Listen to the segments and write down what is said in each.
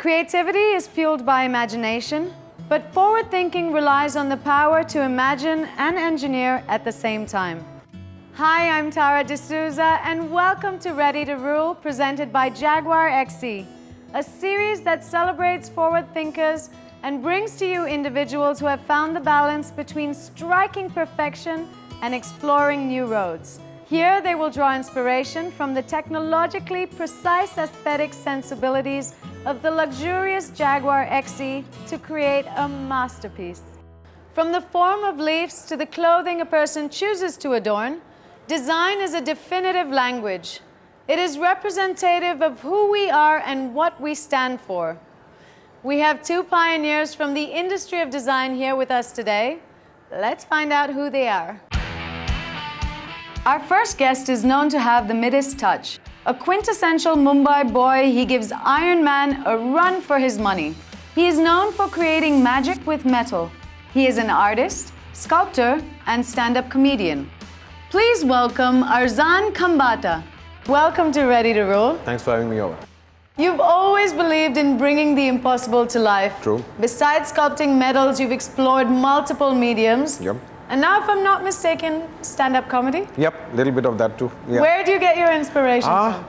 Creativity is fueled by imagination, but forward thinking relies on the power to imagine and engineer at the same time. Hi, I'm Tara D'Souza, and welcome to Ready to Rule, presented by Jaguar XE, a series that celebrates forward thinkers and brings to you individuals who have found the balance between striking perfection and exploring new roads. Here they will draw inspiration from the technologically precise aesthetic sensibilities of the luxurious Jaguar XE to create a masterpiece. From the form of leaves to the clothing a person chooses to adorn, design is a definitive language. It is representative of who we are and what we stand for. We have two pioneers from the industry of design here with us today. Let's find out who they are. Our first guest is known to have the Midas touch. A quintessential Mumbai boy, he gives Iron Man a run for his money. He is known for creating magic with metal. He is an artist, sculptor, and stand-up comedian. Please welcome Arzan Khambatta. Welcome to Ready to Rule. Thanks for having me over. You've always believed in bringing the impossible to life. True. Besides sculpting metals, you've explored multiple mediums. Yep. And now, if I'm not mistaken, stand-up comedy? Yep, a little bit of that too. Yeah. Where do you get your inspiration from?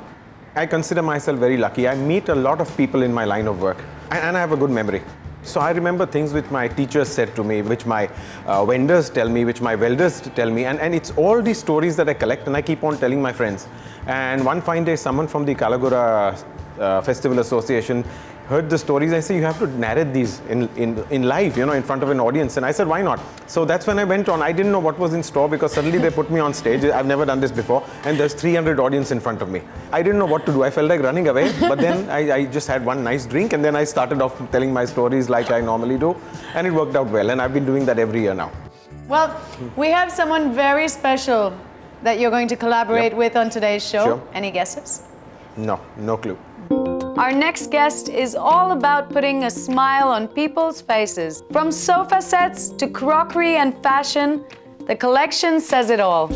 I consider myself very lucky. I meet a lot of people in my line of work, and I have a good memory. So I remember things which my teachers said to me, which my vendors tell me, which my welders tell me, and it's all these stories that I collect and I keep on telling my friends. And one fine day, someone from the Kalagura Festival Association heard the stories. I said, you have to narrate these in live, in front of an audience. And I said, why not? So that's when I went on. I didn't know what was in store because suddenly they put me on stage. I've never done this before. And there's 300 audience in front of me. I didn't know what to do. I felt like running away. But then I just had one nice drink. And then I started off telling my stories like I normally do. And it worked out well. And I've been doing that every year now. Well, we have someone very special that you're going to collaborate with on today's show. Sure. Any guesses? No clue. Our next guest is all about putting a smile on people's faces. From sofa sets to crockery and fashion, the collection says it all.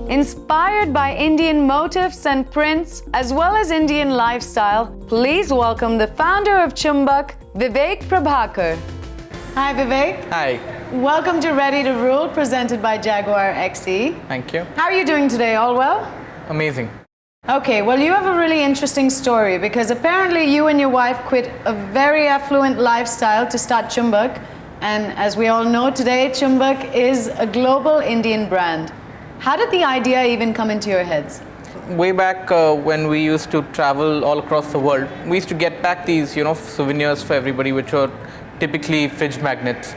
Inspired by Indian motifs and prints, as well as Indian lifestyle, please welcome the founder of Chumbak, Vivek Prabhakar. Hi, Vivek. Hi. Welcome to Ready to Rule, presented by Jaguar XE. Thank you. How are you doing today? All well? Amazing. Okay, well, you have a really interesting story because apparently you and your wife quit a very affluent lifestyle to start Chumbak. And as we all know today, Chumbak is a global Indian brand. How did the idea even come into your heads? Way back when we used to travel all across the world, we used to get back these, souvenirs for everybody, which were typically fridge magnets,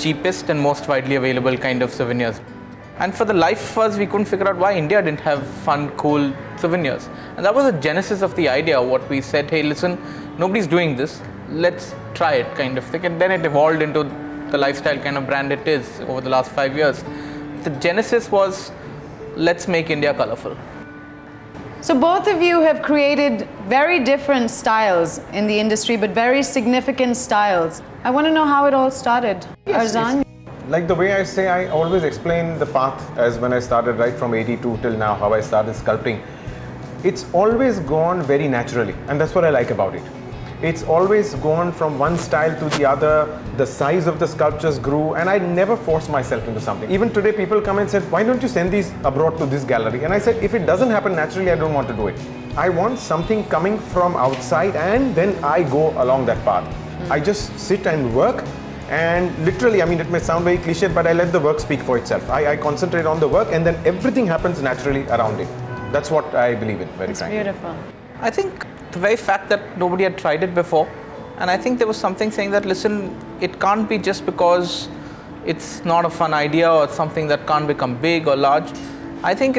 cheapest and most widely available kind of souvenirs. And for the life of us, we couldn't figure out why India didn't have fun, cool souvenirs. And that was the genesis of the idea. What we said, hey, listen, nobody's doing this. Let's try it kind of thing. And then it evolved into the lifestyle kind of brand it is over the last 5 years. The genesis was, let's make India colorful. So both of you have created very different styles in the industry, but very significant styles. I want to know how it all started. Yes, Arzan? Like the way I say, I always explain the path as when I started right from 82 till now, how I started sculpting. It's always gone very naturally, and that's what I like about it. It's always gone from one style to the other. The size of the sculptures grew, and I never forced myself into something. Even today, people come and said, why don't you send these abroad to this gallery? And I said, if it doesn't happen naturally, I don't want to do it. I want something coming from outside, and then I go along that path. I just sit and work. And literally, it may sound very cliche, but I let the work speak for itself. I concentrate on the work and then everything happens naturally around it. That's what I believe in, very frankly. It's beautiful. I think the very fact that nobody had tried it before, and I think there was something saying that, listen, it can't be just because it's not a fun idea or something that can't become big or large. I think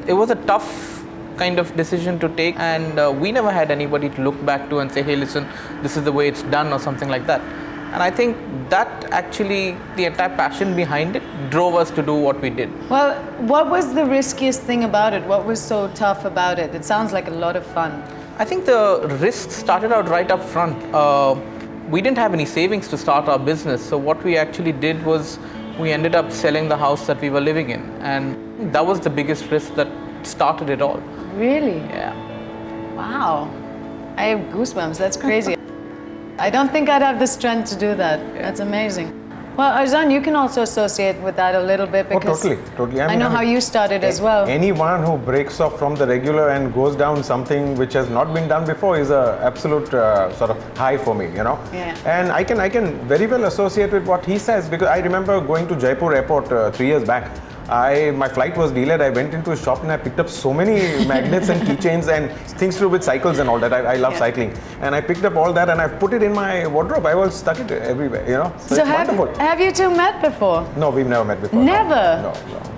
it was a tough kind of decision to take, and we never had anybody to look back to and say, hey, listen, this is the way it's done or something like that. And I think that actually, the entire passion behind it drove us to do what we did. Well, what was the riskiest thing about it? What was so tough about it? It sounds like a lot of fun. I think the risk started out right up front. We didn't have any savings to start our business. So what we actually did was we ended up selling the house that we were living in. And that was the biggest risk that started it all. Really? Yeah. Wow. I have goosebumps. That's crazy. I don't think I'd have the strength to do that. That's amazing. Well, Arzan, you can also associate with that a little bit because totally. I know how you started as well. Anyone who breaks off from the regular and goes down something which has not been done before is a absolute sort of high for me, you know. Yeah. And I can very well associate with what he says, because I remember going to Jaipur airport 3 years back. My flight was delayed. I went into a shop and I picked up so many magnets and keychains and things to do with cycles and all that. I love cycling, and I picked up all that and I've put it in my wardrobe. I was stuck it everywhere, you know. So it's wonderful. Have you two met before? No, we've never met before. Never? No.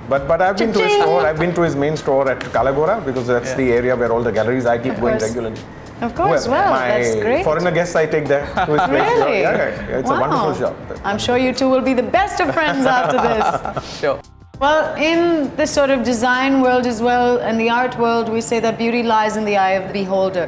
But I've been to his store. I've been to his main store at Kalagora, because that's the area where all the galleries I keep going regularly. Of course, that's great. My foreigner guests I take there to his place. Really? Yeah, it's a wonderful shop. I'm sure you two will be the best of friends after this. Sure. Well, in the sort of design world as well, and the art world, we say that beauty lies in the eye of the beholder.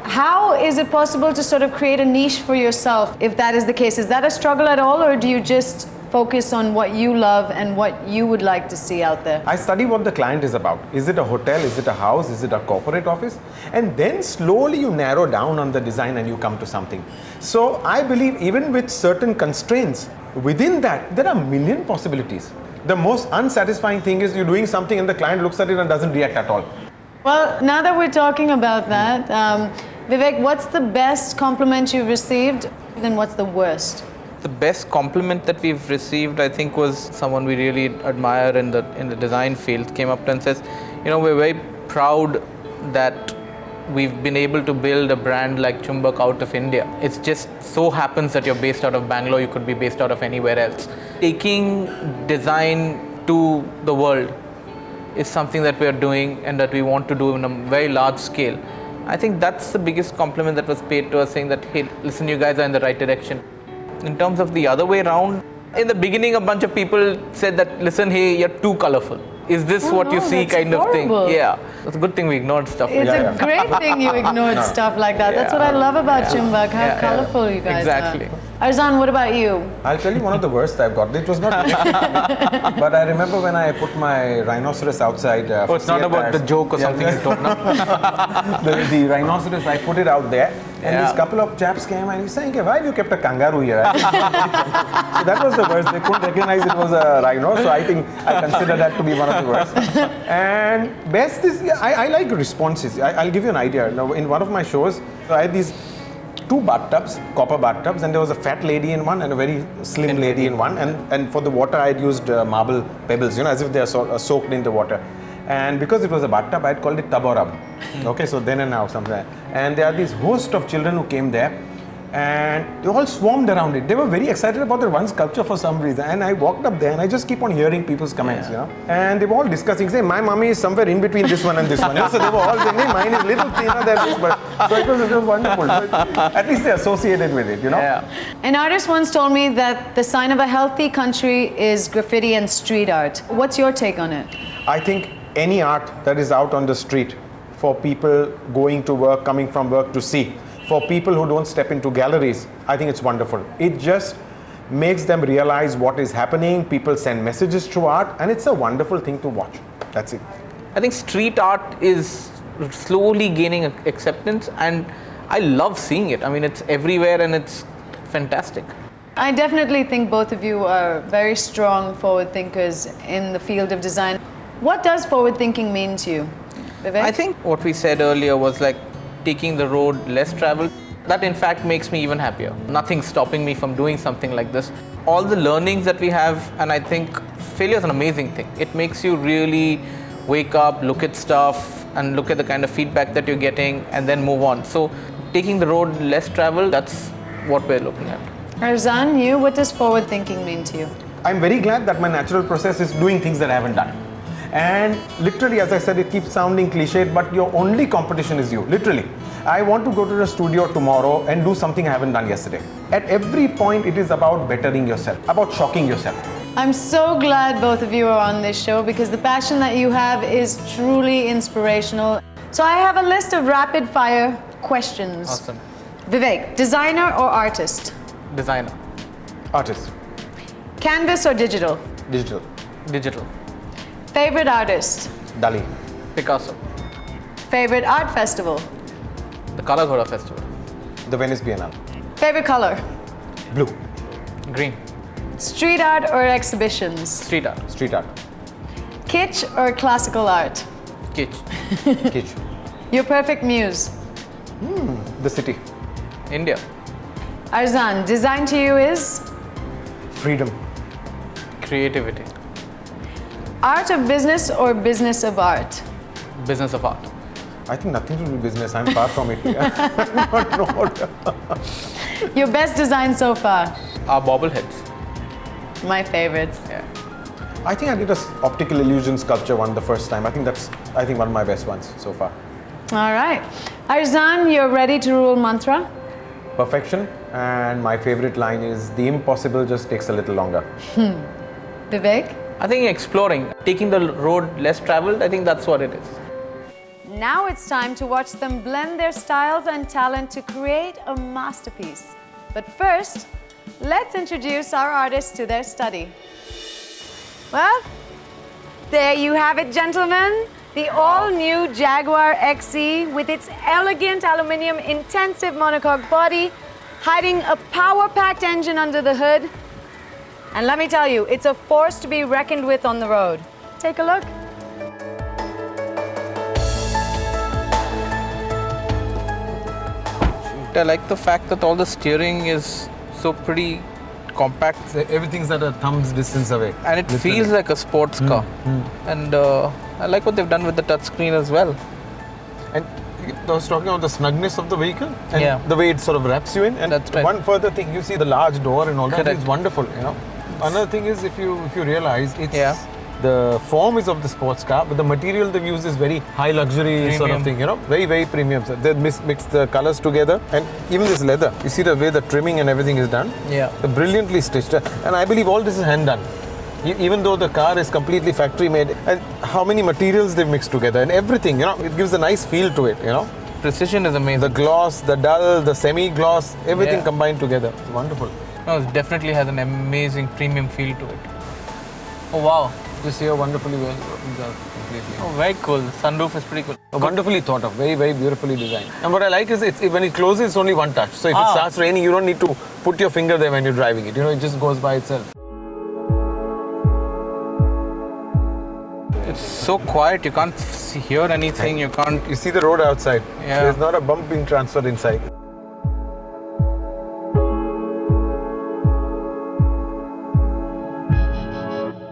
How is it possible to sort of create a niche for yourself, if that is the case? Is that a struggle at all, or do you just focus on what you love and what you would like to see out there? I study what the client is about. Is it a hotel? Is it a house? Is it a corporate office? And then slowly you narrow down on the design and you come to something. So I believe even with certain constraints, within that, there are a million possibilities. The most unsatisfying thing is you're doing something and the client looks at it and doesn't react at all. Well, now that we're talking about that, Vivek, what's the best compliment you've received, and what's the worst? The best compliment that we've received, I think, was someone we really admire in the design field came up and says, you know, we're very proud that we've been able to build a brand like Chumbak out of India. It just so happens that you're based out of Bangalore, you could be based out of anywhere else. Taking design to the world is something that we are doing and that we want to do in a very large scale. I think that's the biggest compliment that was paid to us, saying that, hey, listen, you guys are in the right direction. In terms of the other way around, in the beginning, a bunch of people said that, listen, hey, you're too colorful. Is this what you see, kind of thing? Yeah. It's a good thing we ignored stuff like that. It's a great thing you ignored stuff like that. That's what I love about Chumbak, how colorful you guys are. Arzan, what about you? I'll tell you one of the worst I've got. It was not but I remember when I put my rhinoceros outside. It's not about the joke or something you told, no? the rhinoceros, I put it out there, and this couple of chaps came and he's saying, why have you kept a kangaroo here? So that was the worst. They couldn't recognize it was a rhino, so I think I consider that to be one of the worst. And best is, I like responses. I'll give you an idea. Now, in one of my shows, I had these 2 bathtubs, copper bathtubs, and there was a fat lady in one and a very slim lady in one. And for the water, I had used marble pebbles, you know, as if they are soaked in the water. And because it was a bathtub, I had called it tub or rub. Okay, so then and now, something like that. And there are these host of children who came there, and they all swarmed around it. They were very excited about the one sculpture for some reason. And I walked up there and I just keep on hearing people's comments, you know. And they were all discussing, saying, my mummy is somewhere in between this one and this one. So they were all saying, hey, mine is little thinner than this. But so it was wonderful. But at least they associated with it, you know. An artist once told me that the sign of a healthy country is graffiti and street art. What's your take on it? I think any art that is out on the street for people going to work, coming from work to see, for people who don't step into galleries, I think it's wonderful. It just makes them realize what is happening. People send messages through art, and it's a wonderful thing to watch. That's it. I think street art is slowly gaining acceptance, and I love seeing it. I mean, it's everywhere and it's fantastic. I definitely think both of you are very strong forward thinkers in the field of design. What does forward thinking mean to you, Vivek? I think what we said earlier was like taking the road less traveled. That in fact makes me even happier. Nothing's stopping me from doing something like this. All the learnings that we have, and I think failure is an amazing thing. It makes you really wake up, look at stuff, and look at the kind of feedback that you're getting, and then move on. So taking the road less traveled, that's what we're looking at. Arzan, you, what does forward thinking mean to you? I'm very glad that my natural process is doing things that I haven't done. And literally, as I said, it keeps sounding cliched, but your only competition is you, literally. I want to go to the studio tomorrow and do something I haven't done yesterday. At every point, it is about bettering yourself, about shocking yourself. I'm so glad both of you are on this show, because the passion that you have is truly inspirational. So I have a list of rapid fire questions. Awesome. Vivek, designer or artist? Designer. Artist. Canvas or digital? Digital. Digital. Favorite artist? Dali. Picasso. Favorite art festival? The Kalagora Festival. The Venice Biennale. Favorite color? Blue. Green. Street art or exhibitions? Street art. Street art. Kitsch or classical art? Kitsch. Kitsch. Your perfect muse? The city. India. Arzan, design to you is? Freedom. Creativity. Art of business or business of art? Business of art. I think nothing to do with business. I'm far from it. Your best design so far? Our bobbleheads. My favorite. Yeah. I think I did a optical illusion sculpture one the first time. I think that's one of my best ones so far. All right. Arzan, you're ready to rule mantra? Perfection, and my favorite line is, the impossible just takes a little longer. Vivek? I think exploring, taking the road less traveled, I think that's what it is. Now it's time to watch them blend their styles and talent to create a masterpiece. But first, let's introduce our artists to their study. Well, there you have it, gentlemen. The all-new Jaguar XE with its elegant aluminium intensive monocoque body, hiding a power-packed engine under the hood. And let me tell you, it's a force to be reckoned with on the road. Take a look. I like the fact that all the steering is so pretty compact. Everything's at a thumb's distance away. And it feels like a sports car. And I like what they've done with the touchscreen as well. And I was talking about the snugness of the vehicle and Yeah. the way it sort of wraps you in. And That's right. one further thing, you see the large door and all that. Correct. It's wonderful, you know. Another thing is, if you realize, it's Yeah. the form is of the sports car, but the material they've used is very high luxury sort of Premium. thing, you know, very, very premium. So they mix the colors together, and even this leather, you see the way the trimming and everything is done. Yeah. Brilliantly stitched, and I believe all this is hand done. Even though the car is completely factory made, and how many materials they've mixed together and everything, you know, it gives a nice feel to it, you know. Precision is amazing. The gloss, the dull, the semi-gloss, everything Yeah. combined together. It's wonderful. No, it definitely has an amazing premium feel to it. Oh wow. Just here, wonderfully well completely. Oh, very cool. The sunroof is pretty cool. Wonderfully thought of, very, very beautifully designed. And what I like is when it closes, it's only one touch. So if it starts raining, you don't need to put your finger there when you're driving it. You know, it just goes by itself. It's so quiet, you can't hear anything, you can't... You see the road outside. Yeah. There's not a bump being transferred inside.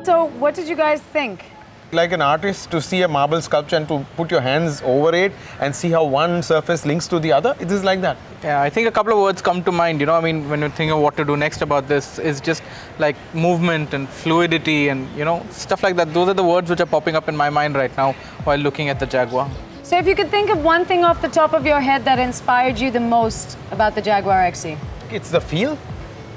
So, what did you guys think? Like an artist, to see a marble sculpture and to put your hands over it and see how one surface links to the other, it is like that. Yeah, I think a couple of words come to mind, you know, I mean, when you think of what to do next about this, is just like movement and fluidity and, you know, stuff like that. Those are the words which are popping up in my mind right now while looking at the Jaguar. So, if you could think of one thing off the top of your head that inspired you the most about the Jaguar XE. It's the feel,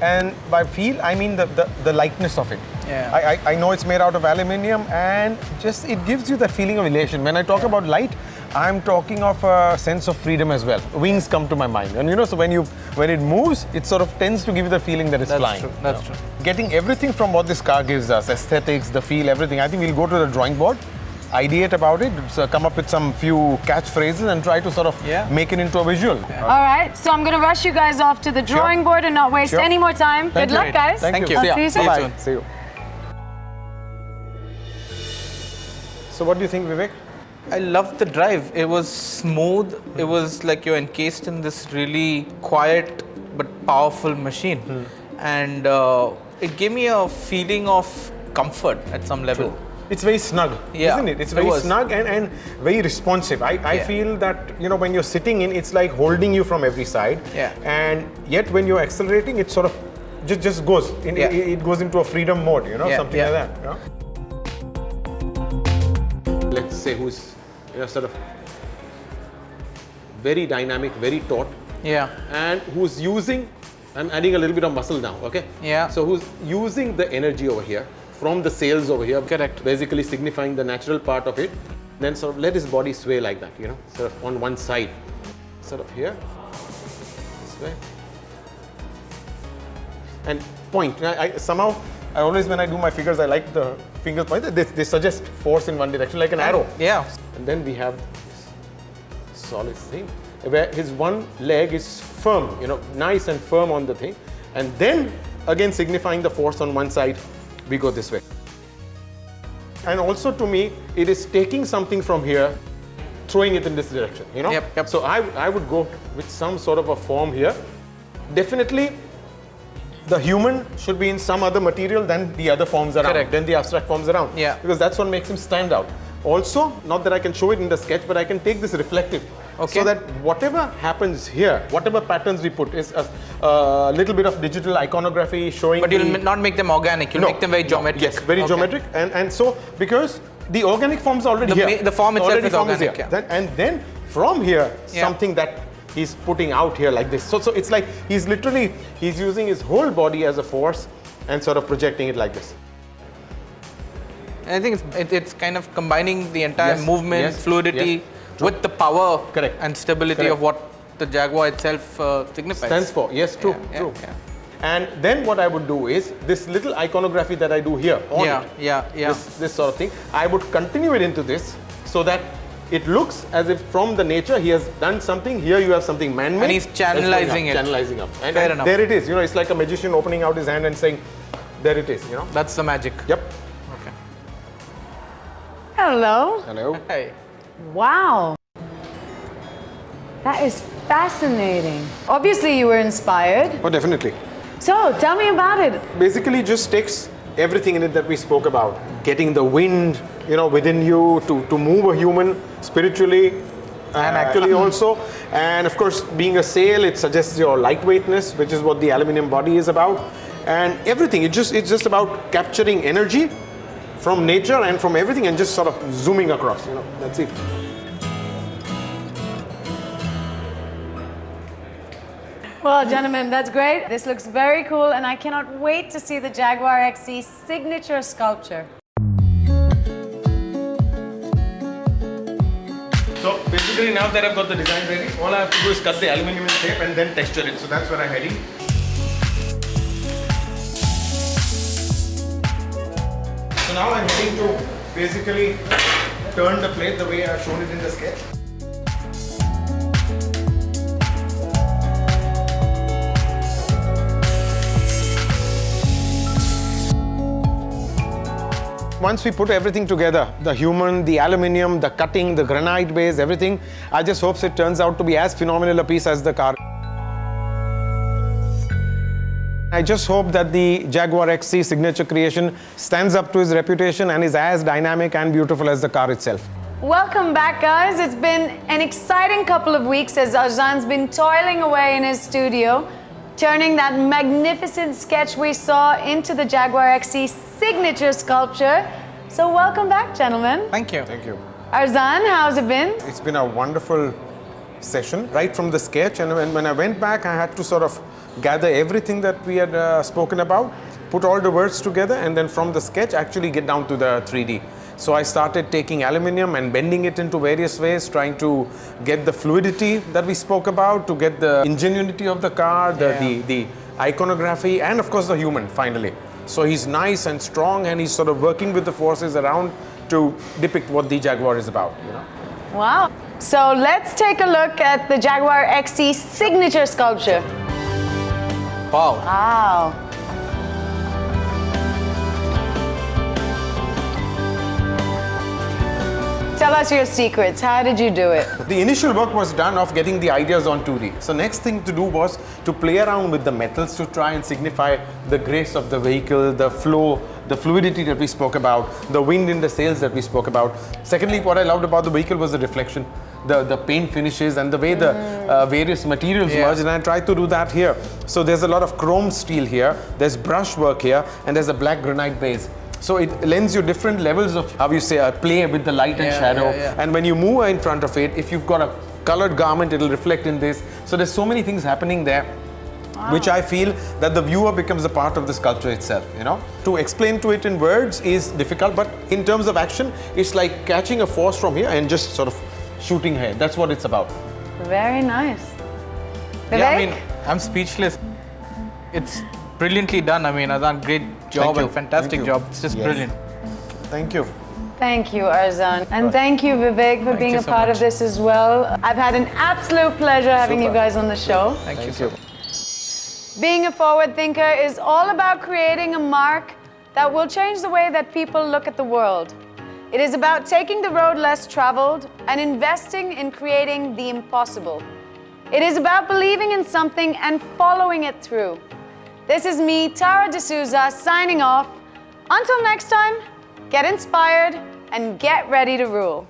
and by feel, I mean the lightness of it. Yeah. I know it's made out of aluminium, and just it gives you that feeling of elation. When I talk about light, I'm talking of a sense of freedom as well. Wings come to my mind, and you know, so when it moves, it sort of tends to give you the feeling that it's flying. True. That's true. Getting everything from what this car gives us, aesthetics, the feel, everything. I think we'll go to the drawing board, ideate about it, so come up with some few catchphrases and try to sort of make it into a visual. All right, so I'm going to rush you guys off to the drawing board and not waste any more time. Good luck, guys. Thank you. I'll see you soon. Bye. See you. So what do you think, Vivek? I loved the drive. It was smooth. It was like you're encased in this really quiet but powerful machine. And it gave me a feeling of comfort at some level. True. It's very snug, isn't it? It's very snug and very responsive. I feel that, you know, when you're sitting in, it's like holding you from every side. Yeah. And yet when you're accelerating, it sort of just goes. It goes into a freedom mode, you know, something like that. You know? Let's say who's, you know, sort of very dynamic, very taut. Yeah. And who's using, I'm adding a little bit of muscle now, okay? Yeah. So who's using the energy over here from the sails over here. Correct. Basically signifying the natural part of it. Then sort of let his body sway like that, you know, sort of on one side. Sort of here, this way. And point. I always, when I do my figures, I like the finger point. They suggest force in one direction, like an arrow. Yeah. And then we have this solid thing. where his one leg is firm, nice and firm on the thing. And then again signifying the force on one side, we go this way. And also to me, it is taking something from here, throwing it in this direction, Yep. So I would go with some sort of a form here. Definitely, the human should be in some other material than the other forms around, Correct. than the abstract forms around. Yeah. Because that's what makes him stand out. Also, not that I can show it in the sketch, but I can take this reflective. Okay. So that whatever happens here, whatever patterns we put is a little bit of digital iconography showing. But you'll not make them organic, you'll make them very geometric. Yes, very geometric. And so, because the organic forms are already here. The form itself is organic. Here. And then from here, something that he's putting out here like this. So it's like he's using his whole body as a force and sort of projecting it like this. And I think it's kind of combining the entire movement, fluidity, True. with the power Correct. and stability Correct. of what the Jaguar itself signifies. Stands for. Yes, true. Yeah. And then what I would do is this little iconography that I do here on it, this sort of thing, I would continue it into this so that it looks as if from the nature he has done something. Here you have something man-made. And he's channelizing it. Channelizing up. And Fair enough. there it is. It's like a magician opening out his hand and saying, there it is. That's the magic. Yep. Okay. Hello. Hello. Hey. Wow. That is fascinating. Obviously, you were inspired. Oh, definitely. So, tell me about it. Basically just takes everything in it that we spoke about. Getting the wind, within you to move a human spiritually and actually also. And of course, being a sail, it suggests your lightweightness, which is what the aluminum body is about. And everything, it's just about capturing energy from nature and from everything and just sort of zooming across, that's it. Well, gentlemen, that's great. This looks very cool, and I cannot wait to see the Jaguar XE signature sculpture. So basically now that I've got the design ready, all I have to do is cut the aluminum in shape and then texture it. So that's where I'm heading. So now I'm heading to basically turn the plate the way I've shown it in the sketch. Once we put everything together, the human, the aluminium, the cutting, the granite base, everything, I just hope it turns out to be as phenomenal a piece as the car. I just hope that the Jaguar XE signature creation stands up to his reputation and is as dynamic and beautiful as the car itself. Welcome back, guys. It's been an exciting couple of weeks as Arzan's been toiling away in his studio, turning that magnificent sketch we saw into the Jaguar XE signature sculpture. So welcome back, gentlemen. Thank you. Thank you. Arzan, how's it been? It's been a wonderful session, right from the sketch. And when I went back, I had to sort of gather everything that we had spoken about, put all the words together, and then from the sketch, actually get down to the 3D. So I started taking aluminium and bending it into various ways, trying to get the fluidity that we spoke about, to get the ingenuity of the car, the iconography, and of course the human, finally. So he's nice and strong, and he's sort of working with the forces around to depict what the Jaguar is about, Wow. So let's take a look at the Jaguar XE signature sculpture. Wow. Wow. Tell us your secrets. How did you do it? The initial work was done of getting the ideas on 2D. So next thing to do was to play around with the metals to try and signify the grace of the vehicle, the flow, the fluidity that we spoke about, the wind in the sails that we spoke about. Secondly, what I loved about the vehicle was the reflection, the paint finishes and the way the various materials merge, and I tried to do that here. So there's a lot of chrome steel here, there's brush work here, and there's a black granite base. So it lends you different levels of, how you say, play with the light and shadow. And when you move in front of it, if you've got a colored garment, it'll reflect in this. So there's so many things happening there, which I feel that the viewer becomes a part of the sculpture itself, To explain to it in words is difficult, but in terms of action, it's like catching a force from here and just sort of shooting here. That's what it's about. Very nice. Vivek? Yeah, I mean, I'm speechless. It's brilliantly done. I mean, Arzan, great job and fantastic job. It's just brilliant. Thank you. Thank you, Arzan. And thank you, Vivek, for being you a so part much. of this as well. I've had an absolute pleasure having you guys on the show. Thank you. Being a forward thinker is all about creating a mark that will change the way that people look at the world. It is about taking the road less traveled and investing in creating the impossible. It is about believing in something and following it through. This is me, Tara D'Souza, signing off. Until next time, get inspired and get ready to rule.